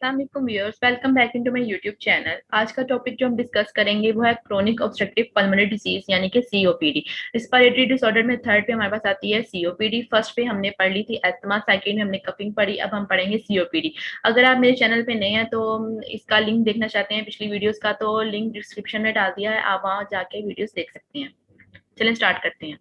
अस्सलाम वालेकुम viewers, welcome back into my YouTube channel. आज का टॉपिक जो हम डिस्कस करेंगे वो है क्रोनिक ऑब्स्ट्रक्टिव पल्मोनरी डिजीज यानी कि सीओपीडी। रिस्पिरेटरी डिसऑर्डर में थर्ड पे हमारे पास आती है सीओपीडी। फर्स्ट पे हमने पढ़ ली थी अस्थमा, सेकंड में हमने कफिंग पढ़ी, अब हम पढ़ेंगे सीओपीडी। अगर आप मेरे चैनल पे नए हैं तो इसका लिंक देखना चाहते हैं पिछली वीडियोस का, तो लिंक डिस्क्रिप्शन में डाल दिया है, आप वहाँ जाके वीडियोस देख सकते हैं। चलें स्टार्ट करते हैं।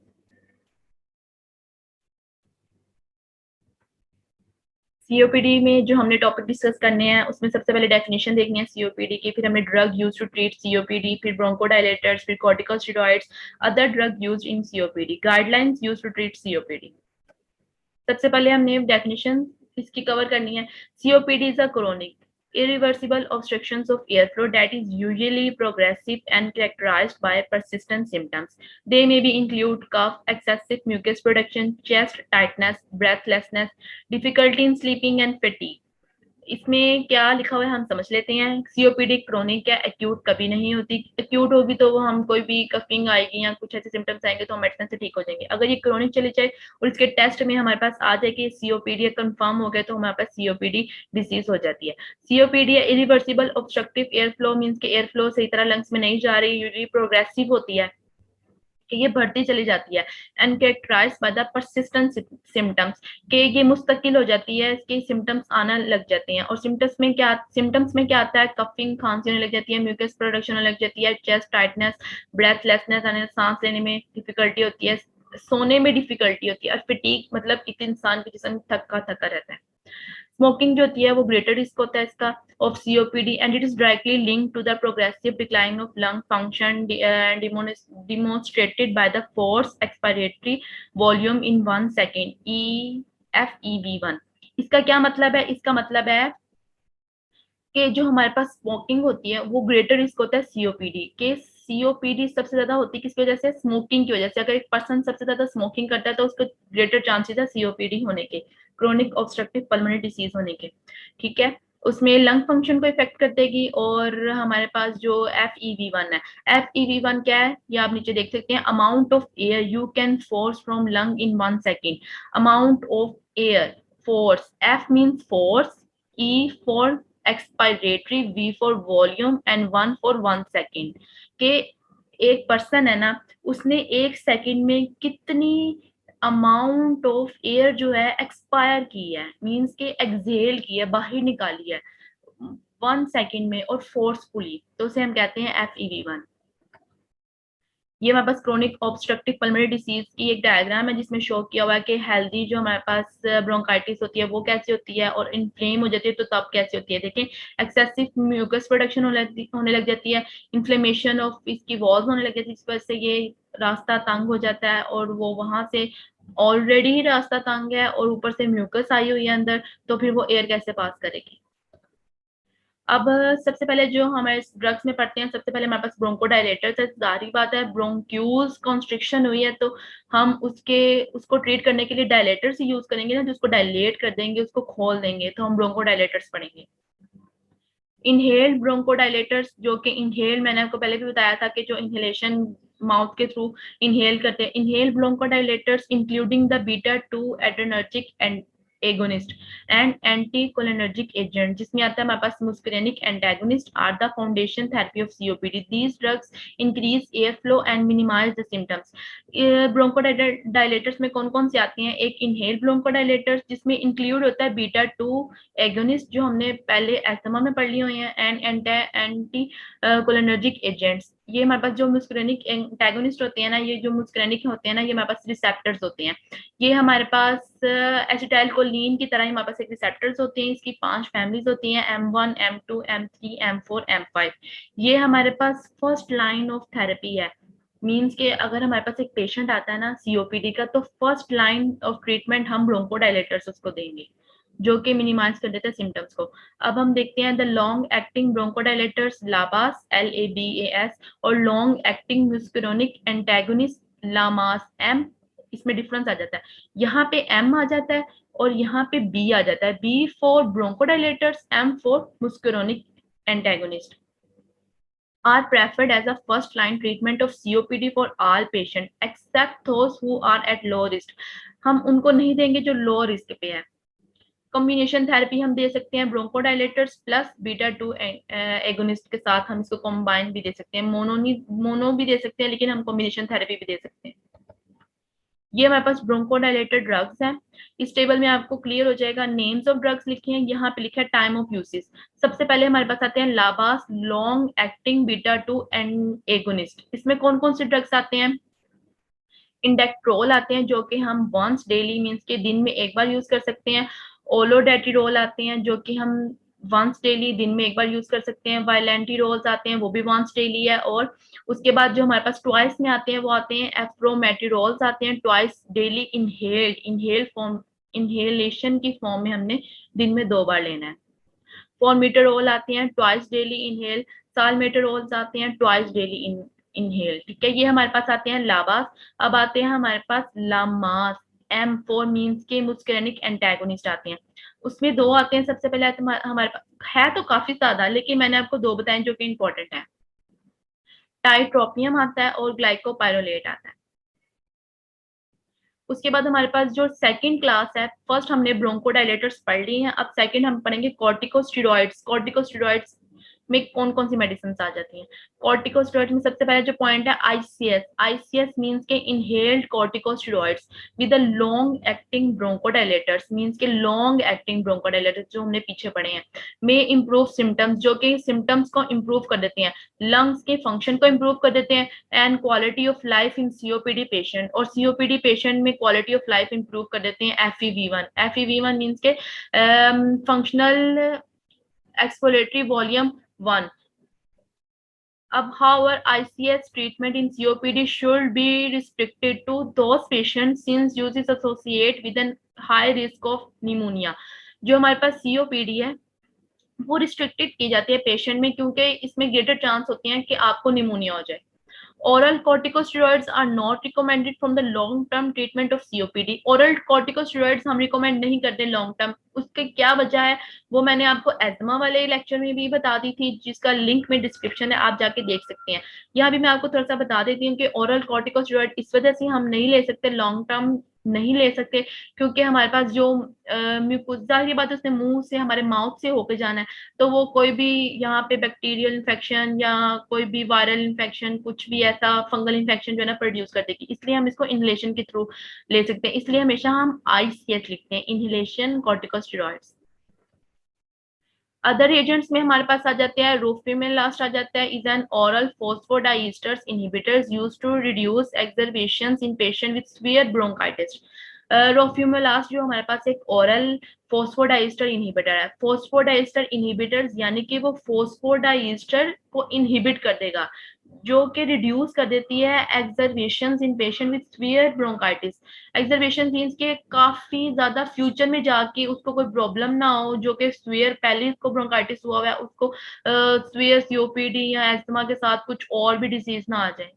सीओपीडी में जो हमने टॉपिक डिस्कस करने हैं उसमें सबसे पहले डेफिनेशन देखनी है सीओपीडी की, फिर हमें drug use to treat COPD, फिर ब्रोंकोडायलेटर्स, फिर corticosteroids, other drug used in COPD, guidelines use to treat COPD. सबसे पहले हमने डेफिनेशन इसकी कवर करनी है। COPD is a chronic irreversible obstructions of airflow that is usually progressive and characterized by persistent symptoms. They may be include cough, excessive mucus production, chest tightness, breathlessness, difficulty in sleeping and fatigue. इसमें क्या लिखा हुआ है हम समझ लेते हैं। COPD chronic है, एक्यूट कभी नहीं होती। एक्यूट होगी तो वो हम कोई भी कफिंग आएगी या कुछ ऐसे सिम्टम्स आएंगे तो हम मेडिसिन से ठीक हो जाएंगे। अगर ये क्रोनिक चली जाए और इसके टेस्ट में हमारे पास आ जाए कि सीओपीडी कंफर्म हो गया तो हमारे पास सीओपीडी डिसीज हो जाती है। COPD irreversible obstructive air flow means के एयर फ्लो सही तरह लंग्स में नहीं जा रही, यूजली प्रोग्रेसिव होती है कि ये बढ़ती चली जाती है and characterised by the persistent symptoms, कि ये मुस्तकिल हो जाती है, इसके सिम्टम्स आना लग जाते हैं। और सिम्टम्स में क्या आता है? कफिंग, खांसी होने लग जाती है, म्यूकस प्रोडक्शन होने लग जाती है, चेस्ट टाइटनेस, ब्रेथलेसनेस यानी सांस लेने में डिफिकल्टी होती है, सोने में डिफिकल्टी होती है, और फिटीग मतलब एक इंसान के जिस्म थका थका रहता है। स्मोकिंग जो होती है वो ग्रेटर रिस्क होता है इसका of COPD, and it is directly linked to the progressive decline of lung function demonstrated by the forced expiratory volume in 1 second EFEV1। इसका क्या मतलब है? इसका मतलब है कि जो हमारे पास स्मोकिंग होती है वो ग्रेटर रिस्क होता है सीओपीडी के। सीओपीडी सबसे ज्यादा होती है किसकी वजह से? स्मोकिंग की वजह से। अगर एक पर्सन सबसे ज्यादा स्मोकिंग करता है तो उसको ग्रेटर चांसेस है सीओपीडी होने के, क्रोनिक ऑब्स्ट्रक्टिव पल्मोनरी डिसीज होने के। ठीक है, उसमें लंग फंक्शन को इफेक्ट कर देगी। और हमारे पास जो FEV1 है, FEV1 क्या है ये आप नीचे देख सकते हैं। Amount of air you can force from lung in 1 second. Amount of air force, F means force, E for expiratory, V for volume and 1 for 1 second. के एक पर्सन है ना, उसने 1 सेकेंड में कितनी अमाउंट ऑफ एयर जो है expire की है, मींस के एक्सहेल की है, बाहर निकाली है 1 सेकेंड में और फोर्सफुली, तो उसे हम कहते हैं FEV1। ये हमारे पास क्रोनिक ऑब्स्ट्रक्टिव पल्मोनरी डिसीज की एक डायग्राम है जिसमें शो किया हुआ है कि हेल्दी जो हमारे पास ब्रोंकाइटिस होती है वो कैसी होती है, और इन्फ्लेम हो जाती है तो तब कैसी होती है। देखें, एक्सेसिव म्यूकस प्रोडक्शन होने लग जाती है, इन्फ्लेमेशन ऑफ इसकी वॉल्स होने लग जाती है, जिस वजह से ये रास्ता तंग हो जाता है, और वो वहां से ऑलरेडी ही रास्ता तंग है और ऊपर से म्यूकस आई हुई है अंदर, तो फिर वो एयर कैसे पास करेगी। अब सबसे पहले जो हमारे ड्रग्स में पढ़ते हैं, सबसे पहले हमारे पास ब्रोंकोडायलेटर है। जाहिर बात है, ब्रोंक्यूल्स कॉन्स्ट्रिक्शन हुई है तो हम उसको ट्रीट करने के लिए डायलेटर्स यूज करेंगे ना, जो उसको डायलेट कर देंगे, उसको खोल देंगे, तो हम ब्रोंकोडायलेटर्स पढ़ेंगे। इनहेल्ड ब्रोंकोडायलेटर्स, जो कि इनहेल मैंने आपको पहले भी बताया था कि जो इनहेलेशन माउथ के थ्रू इनहेल करते हैं। Inhale bronchodilators including the beta 2 adrenergic and agonist and anticholinergic agent, जिसमें आता है हमारे पास muscarinic antagonist, are the foundation therapy of COPD. These drugs increase air flow and minimise the symptoms. Bronchodilators में कौन कौन से आते हैं? एक इनहेल ब्रोंकोडायलेटर्स जिसमें इंक्लूड होता है बीटा 2 एगोनिस्ट जो हमने पहले एस्थमा में पढ़ ली हुई है, एंड एंटी कोलिनर्जिक एजेंट्स। ये हमारे पास जो मुस्करेनिक एंटागोनिस्ट होते हैं ना, ये जो मुस्करेनिक होते हैं ना, ये हमारे पास रिसेप्टर्स होते हैं। ये हमारे पास एसिटाइल कोलिन की तरह ही हमारे पास एक रिसेप्टर्स होते हैं। इसकी 5 फैमिलीज होती हैं, M1, M2, M3, M4, M5। ये हमारे पास फर्स्ट लाइन ऑफ थेरेपी है। मीन्स के अगर हमारे पास एक पेशेंट आता है ना सीओपीडी का, तो फर्स्ट लाइन ऑफ ट्रीटमेंट हम ब्रोंकोडायलेटर्स उसको देंगे, जो कि मिनिमाइज कर देते हैं सिम्टम्स को। अब हम देखते हैं the long acting bronchodilators, LABAs, LABAS, और long acting muscarinic antagonist, LAMAs, M। इसमें डिफरेंस आ जाता है, यहाँ पे M आ जाता है और यहाँ पे B आ जाता है। B for bronchodilators, M for muscarinic antagonist, are preferred as a first line treatment of COPD for all patients except those who are at low risk। हम उनको नहीं देंगे जो लो रिस्क पे है। कॉम्बिनेशन थेरेपी हम दे सकते हैं ब्रोंकोडायलेटर्स प्लस बीटा 2 एगोनिस्ट के साथ हम इसको कॉम्बाइन भी दे सकते हैं, मोनो भी दे सकते हैं, लेकिन हम कॉम्बिनेशन थेरेपी भी दे सकते हैं। ये हमारे पास ब्रोंकोडायलेटर ड्रग्स हैं। इस टेबल में आपको क्लियर हो जाएगा, नेम्स ऑफ ड्रग्स लिखे हैं, यहाँ पे लिखा है टाइम ऑफ यूसेस। सबसे पहले हमारे पास आते हैं LABAs long acting beta 2 and agonist. इसमें कौन कौन से ड्रग्स आते हैं? इंडेक्ट्रोल आते हैं जो कि हम वंस डेली मीन्स के दिन में एक बार यूज कर सकते हैं। ओलोडेटिरोल आते हैं जो कि हम वंस डेली दिन में एक बार यूज कर सकते हैं। वायलेंटिरोल्स आते हैं, वो भी वंस डेली है। और उसके बाद जो हमारे पास ट्वाइस में आते हैं वो आते हैं एफ्रोमेटिरोल्स आते हैं twice daily inhaled form, inhalation की फॉर्म में हमने दिन में 2 बार लेना है। फॉर्मिटेरोल आते हैं ट्वाइस डेली इनहेल। सालमेटेरोल्स आते हैं ट्वाइस डेली इनहेल। ठीक है, ये हमारे पास आते हैं लाबास। अब आते हैं हमारे पास लामास, M4 मीन्स के मुस्करेनिक एंटागोनिस्ट आते हैं। उसमें 2 आते हैं। सबसे पहले आते हैं हमारे पास, है तो काफी ज्यादा लेकिन मैंने आपको 2 बताए जो कि इंपॉर्टेंट है। टाइट्रोपियम आता है और ग्लाइकोपाइरोलेट आता है। उसके बाद हमारे पास जो सेकंड क्लास है, फर्स्ट हमने ब्रोंकोडायलेटर्स पढ़ लिए हैं, अब सेकंड हम पढ़ेंगे कॉर्टिकोस्टेरॉइड्स। कॉर्टिकोस्टेरॉइड्स में कौन कौन सी मेडिसिन आ जाती हैं? कॉर्टिकोस्टेरॉइड में सबसे पहले जो पॉइंट है आईसीएस। आईसीएस मींस के inhaled corticosteroids with a long acting bronchodilators, means के लॉन्ग एक्टिंग ब्रोंकोडायलेटर्स जो हमने पीछे पढ़े हैं। में इम्प्रूव सिम्टम्स, जो कि सिम्टम्स को इम्प्रूव कर देते हैं, लंग्स के फंक्शन को इम्प्रूव कर देते हैं, and quality of life in COPD patient. और सीओपीडी पेशेंट में क्वालिटी ऑफ लाइफ इंप्रूव कर देते हैं एफईवी1। एफईवी1 मींस के फंक्शनल एक्सप्लोरेटरी वॉल्यूम 1। अब however ICS treatment in COPD should be restricted to those patients since use is associated with an high risk of pneumonia। जो हमारे पास COPD है वो रिस्ट्रिक्टेड की जाती है पेशेंट में, क्योंकि इसमें ग्रेटर चांस होते हैं कि आपको निमोनिया हो जाए। Oral corticosteroids are not recommended from the long term treatment of COPD। oral corticosteroids हम रिकमेंड नहीं करते लॉन्ग टर्म। उसके क्या वजह है वो मैंने आपको एस्थमा वाले लेक्चर में भी बता दी थी, जिसका लिंक में डिस्क्रिप्शन है, आप जाके देख सकते हैं। यहाँ भी मैं आपको थोड़ा सा बता देती हूँ कि oral corticosteroid इस वजह से हम नहीं ले सकते, लॉन्ग टर्म नहीं ले सकते, क्योंकि हमारे पास जो म्यूकोजा की बात है उसने मुंह से हमारे माउथ से होके जाना है, तो वो कोई भी यहाँ पे बैक्टीरियल इन्फेक्शन या कोई भी वायरल इन्फेक्शन, कुछ भी ऐसा फंगल इन्फेक्शन जो है ना प्रोड्यूस कर देगी, इसलिए हम इसको इनहेलेशन के थ्रू ले सकते हैं। इसलिए हमेशा हम आईसीएच लिखते हैं, इनहेलेशन कॉर्टिकोस्टेरॉइड्स। अदर एजेंट्स में हमारे पास आ जाते हैं रोफिमेलास्ट आ जाता है, is an oral phosphodiesterase inhibitors used to reduce exacerbations in patient with severe bronchitis. Roflumilast जो हमारे पास एक ओरल फॉस्फोडाइस्टर इनहिबिटर है। फॉस्फोडाइस्टर इनहिबिटर्स यानी कि वो फॉस्फोडाइस्टर को इनहिबिट कर देगा, जो कि रिड्यूस कर देती है exacerbations in patient with severe bronchitis. Exacerbation means के काफी ज्यादा फ्यूचर में जाके उसको कोई प्रॉब्लम ना हो, जो कि सीवियर पहले उसको ब्रोंकाइटिस हुआ हुआ है उसको सीवियर सीओपीडी या एस्थमा के साथ कुछ और भी डिजीज ना आ जाए।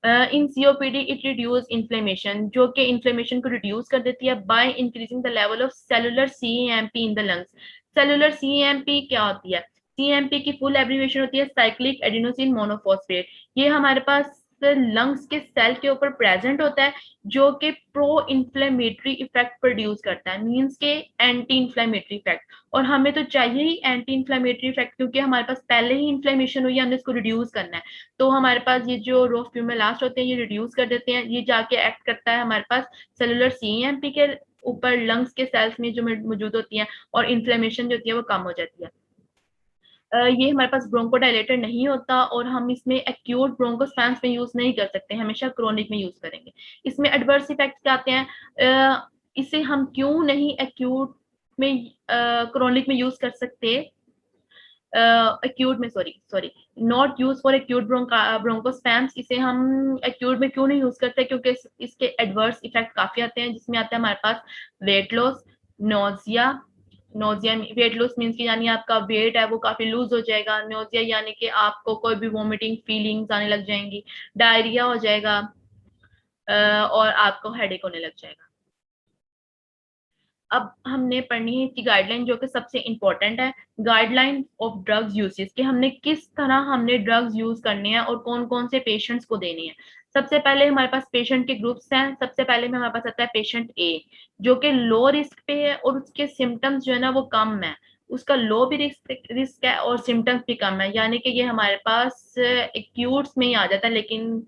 इन सीओपीडी इट रिड्यूस इन्फ्लेमेशन, जो कि इन्फ्लेमेशन को रिड्यूस कर देती है by increasing the level of cellular CMP in the lungs. Cellular CMP क्या होती है? सीएमपी की फुल एब्रीविएशन होती है साइक्लिक एडिनोसिन मोनोफॉस्फेट। ये हमारे पास लंग्स के सेल के ऊपर प्रेजेंट होता है, जो कि प्रो इन्फ्लेमेटरी इफेक्ट प्रोड्यूस करता है, मींस के एंटी इन्फ्लेमेटरी इफेक्ट। और हमें तो चाहिए ही एंटी इन्फ्लेमेटरी इफेक्ट, क्योंकि हमारे पास पहले ही इन्फ्लेमेशन हुई है, हमने इसको रिड्यूस करना है। तो हमारे पास ये जो रोफ्यूमेलास्ट होते हैं ये रिड्यूस कर देते हैं, ये जाके एक्ट करता है हमारे पास सेलुलर सीएमपी के ऊपर, लंग्स के सेल्स में जो मौजूद होती हैं, और इन्फ्लेमेशन जो होती है वो कम हो जाती है। ये हमारे पास ब्रोंकोडायलेटर नहीं होता और हम इसमें एक्यूट ब्रोंकोस्पैम्स में यूज नहीं कर सकते, हमेशा क्रोनिक में यूज करेंगे। इसमें एडवर्स इफेक्ट्स क्या आते हैं? इसे हम क्यों नहीं एक्यूट में क्रोनिक में यूज कर सकते? एक्यूट में, sorry sorry, not use for acute bronchospasms. इसे हम एक्यूट में क्यों नहीं यूज करते? क्योंकि इसके एडवर्स इफेक्ट काफी आते हैं, जिसमें आता है हमारे पास weight loss, nausea. Nausea weight loss means की यानी आपका वेट है वो काफी लूज हो जाएगा। नोजिया यानी कि आपको कोई भी वॉमिटिंग फीलिंग्स आने लग जाएंगी। डायरिया हो जाएगा, और आपको हेडेक होने लग जाएगा। अब हमने पढ़नी है इसकी गाइडलाइन, जो कि सबसे इंपॉर्टेंट है, गाइडलाइन ऑफ ड्रग्स यूसेज, कि हमने किस तरह हमने ड्रग्स यूज करने हैं और कौन कौन से पेशेंट्स को देने हैं। सबसे पहले हमारे पास पेशेंट के ग्रुप्स हैं। सबसे पहले में हमारे पास आता है पेशेंट ए, जो कि लो रिस्क पे है और उसके सिम्टम्स जो है ना वो कम है, उसका लो भी रिस्क है और सिम्टम्स भी कम है, यानी कि ये हमारे पास एक्यूट्स में ही आ जाता है, लेकिन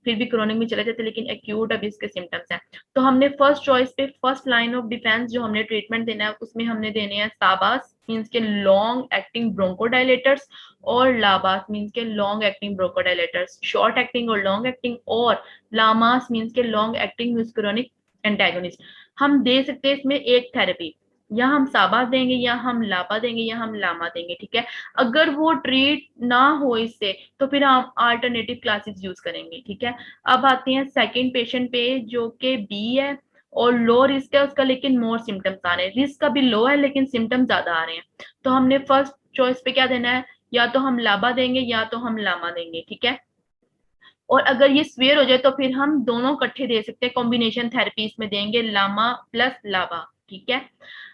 फिर भी क्रोनिक में चले जाते हैं, लेकिन एक्यूट अभी इसके सिम्टम्स हैं। तो हमने फर्स्ट चॉइस पे फर्स्ट लाइन ऑफ डिफेंस जो हमने ट्रीटमेंट देना है उसमें हमने देने हैं साबास मीन्स के लॉन्ग एक्टिंग ब्रोंकोडायलेटर्स, और लाबास मीन्स के long acting bronchodilators, short acting और लॉन्ग एक्टिंग, और लामास मीन्स के लॉन्ग एक्टिंग म्यूस्केरोनिक एंटागोनिस्ट। हम दे सकते हैं इसमें एक थेरेपी, या हम साबा देंगे या हम लापा देंगे या हम लामा देंगे, ठीक है। अगर वो ट्रीट ना हो इससे तो फिर हम अल्टरनेटिव क्लासेस यूज करेंगे, ठीक है। अब आते हैं सेकंड पेशेंट पे जो कि बी है और लो रिस्क है उसका, लेकिन मोर सिम्टम्स आ रहे हैं, रिस्क अभी लो है लेकिन सिम्टम्स ज्यादा आ रहे हैं। तो हमने फर्स्ट चॉइस पे क्या देना है, या तो हम लाबा देंगे या तो हम लामा देंगे, ठीक है। और अगर ये स्वेयर हो जाए तो फिर हम दोनों इकट्ठे दे सकते हैं, कॉम्बिनेशन थेरेपीज में देंगे लामा प्लस लाबा, ठीक है।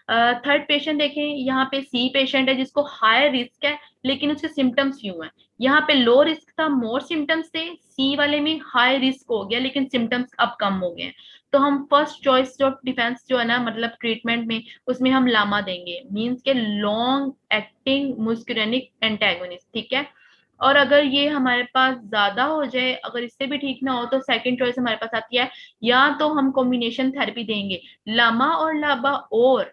थर्ड पेशेंट देखें, यहाँ पे सी पेशेंट है जिसको हाई रिस्क है लेकिन उसके सिम्टम्स फ्यू हैं। यहाँ पे लो रिस्क था, मोर सिम्टम्स थे, सी वाले में हाई रिस्क हो गया लेकिन सिम्टम्स अब कम हो गए हैं। तो हम फर्स्ट चॉइस ऑफ डिफेंस जो है ना, मतलब ट्रीटमेंट में, उसमें हम लामा देंगे, मीन्स के लॉन्ग एक्टिंग मुस्कुरेनिक एंटेगोनिस्ट, ठीक है। और अगर ये हमारे पास ज्यादा हो जाए, अगर इससे भी ठीक ना हो, तो सेकंड चॉइस हमारे पास आती है, या तो हम कॉम्बिनेशन थेरेपी देंगे, लामा और लाबा, और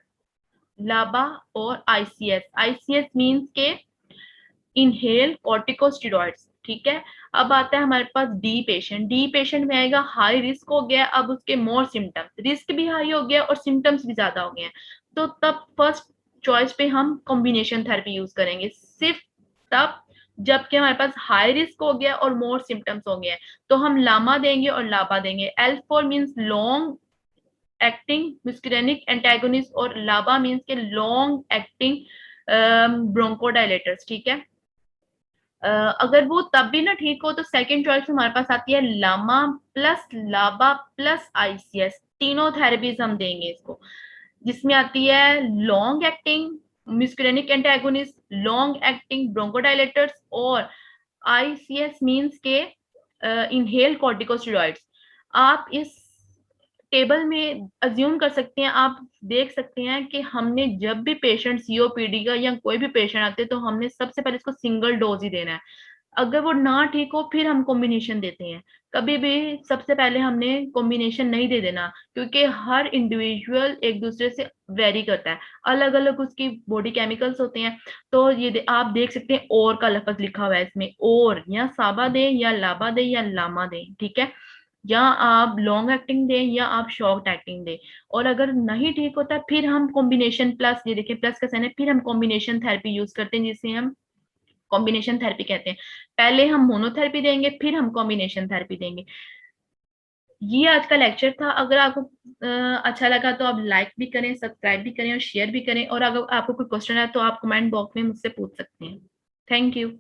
लाबा और आईसीएस। आईसीएस मींस के इनहेल कॉर्टिकोस्टेरॉइड्स, ठीक है। अब आता है हमारे पास डी पेशेंट। डी पेशेंट में आएगा हाई रिस्क हो गया, अब उसके मोर सिम्टम्स, रिस्क भी हाई हो गया और सिम्टम्स भी ज्यादा हो गए हैं। तो तब फर्स्ट चॉइस पे हम कॉम्बिनेशन थेरेपी यूज करेंगे, सिर्फ तब जबकि हमारे पास हाई रिस्क हो गया और मोर सिम्टम्स हो गए हैं। तो हम लामा देंगे और लाबा देंगे। L four means long acting muscarinic antagonist, और लाबा मीन्स के लॉन्ग एक्टिंग ब्रोंकोडायलेटर्स, ठीक है। अगर वो तब भी ना ठीक हो तो सेकंड चॉइस हमारे पास आती है LAMA plus LABA plus ICS, तीनों थेरेपीज हम देंगे इसको, जिसमें आती है long acting muscarinic antagonist, long acting bronchodilators, और आईसीएस मींस के इनहेल कॉर्टिकोस्टेरॉइड्स। आप इस टेबल में अज्यूम कर सकते हैं, आप देख सकते हैं कि हमने जब भी पेशेंट सीओपीडी का या कोई भी पेशेंट आते हैं तो हमने सबसे पहले इसको सिंगल डोज ही देना है। अगर वो ना ठीक हो फिर हम कॉम्बिनेशन देते हैं, कभी भी सबसे पहले हमने कॉम्बिनेशन नहीं दे देना, क्योंकि हर इंडिविजुअल एक दूसरे से वेरी करता है, अलग अलग उसकी बॉडी केमिकल्स होते हैं। तो ये आप देख सकते हैं और का लफ्ज लिखा हुआ है इसमें, और या साबा दें या लाबा दें या लामा दें, ठीक है। या आप लॉन्ग एक्टिंग दें या आप शॉर्ट एक्टिंग दें। और अगर नहीं ठीक होता फिर हम कॉम्बिनेशन प्लस, ये देखिए प्लस का साइन है, फिर हम कॉम्बिनेशन थेरेपी यूज करते हैं जिसे हम कॉम्बिनेशन थेरेपी कहते हैं। पहले हम मोनोथेरेपी देंगे फिर हम कॉम्बिनेशन थेरेपी देंगे। ये आज का लेक्चर था। अगर आपको अच्छा लगा तो आप लाइक भी करें, सब्सक्राइब भी करें और शेयर भी करें, और अगर आपको कोई क्वेश्चन है तो आप कमेंट बॉक्स में मुझसे पूछ सकते हैं। Thank you.